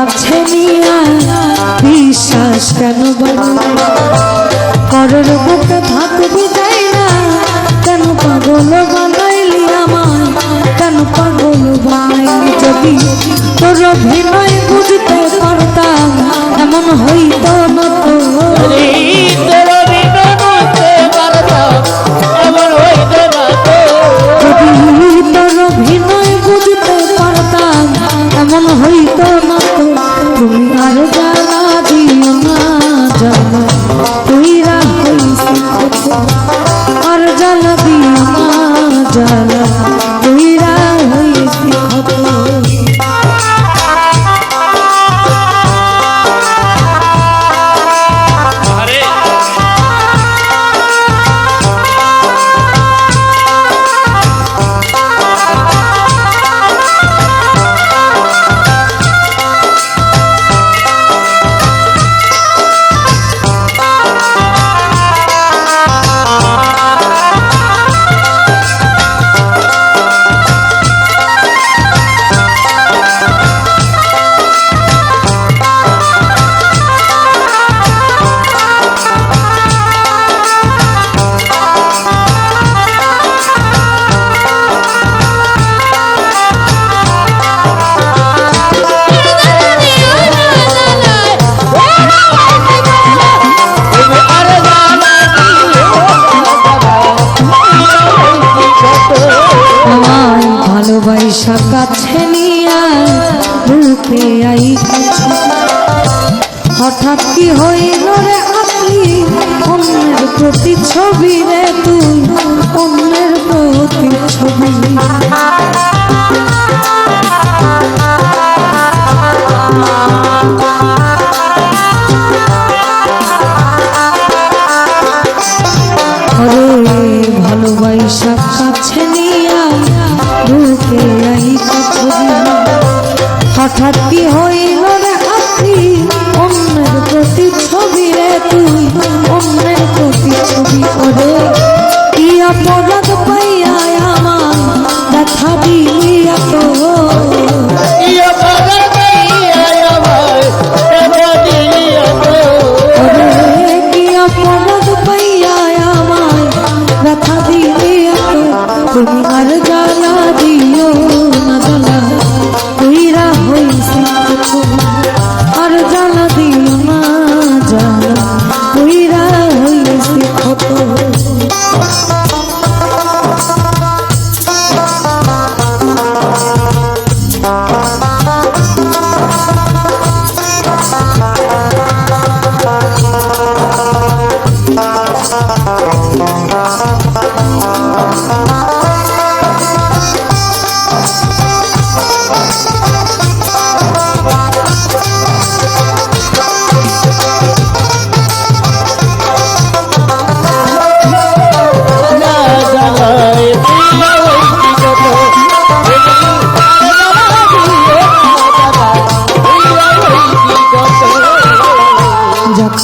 কাছে নিয়া বিশ্বাস কেন করর বুকে থাকবি যাই না কেন পাগল বানাইলি আমায় কেন পাগল বানাইলি যদি তোর অভিনয় বুঝতে পারতাম এমন হইতো না তো এমন হইতো না তো তুমি আর জ্বালা দিও না জ্বালা তুইরা হইছি আর জ্বালা দিও না জ্বালা তুইরা হইছি ভালোবাসা কাছে নিয়া রূপে আই হঠাৎ কি হইল রে আপনি অন্যের প্রতি ছবি রে তুই অন্যের প্রতি ছবি ভালোবাসা কাছে নিয়া রূপে আই হঠাৎ কি হইল রে আপনি অন্যের প্রতি ছবি রে তুই অন্যের প্রতি ছবি করে কি অপরাধ পাইয়া আমার দেখা দিলি এত কি অপরাধ পাইয়া আমার দেখা দিলি এত তুমি আর জ্বালা দিও না জ্বালা তুইরা হইছি আর জ্বালা দিও না জ্বালা তুইরা হইছি কত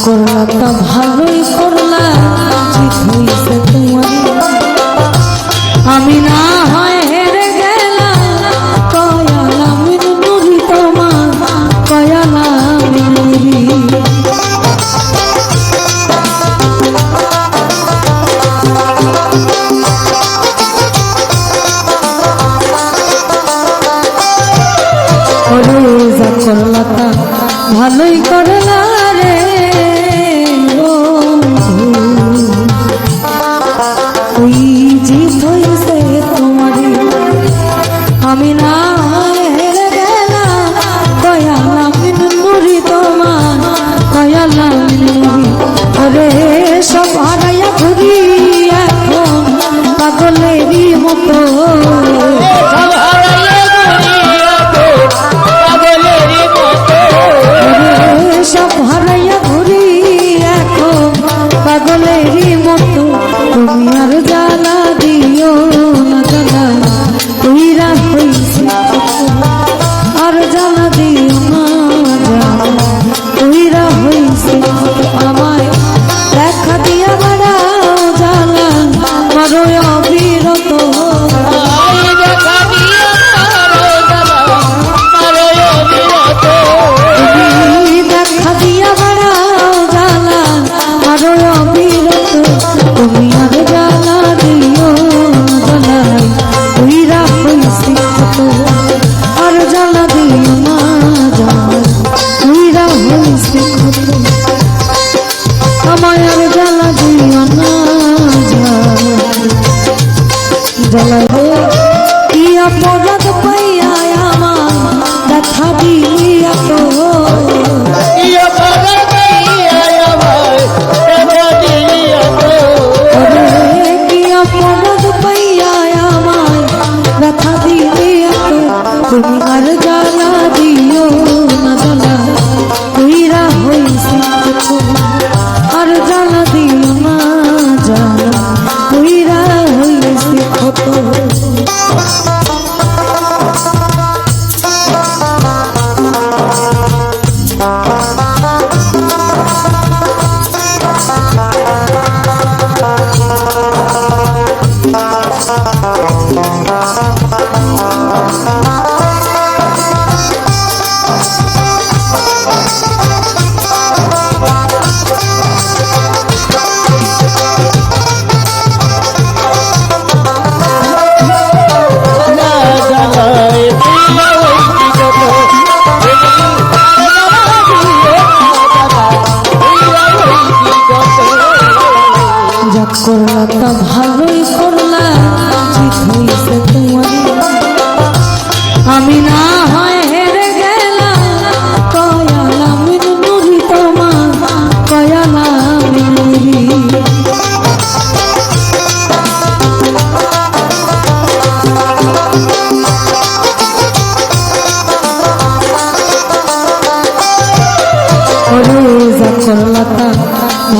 করলা তা ভালোই করলা ঠিক হইছে তোমার আমি না হয় হেরে গেলাম কয়ালামিন নুরি তোমার কয়ালামিন নুরি করলা তা ভালোই করলা রে আমি না হেরে গেলাম কয়ালামিন নুরি তোমার কয়ালামিন নুরি রে সব হারাইয়া ঘুরি এখন পাগলেরই মতো সব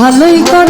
ভালোই করে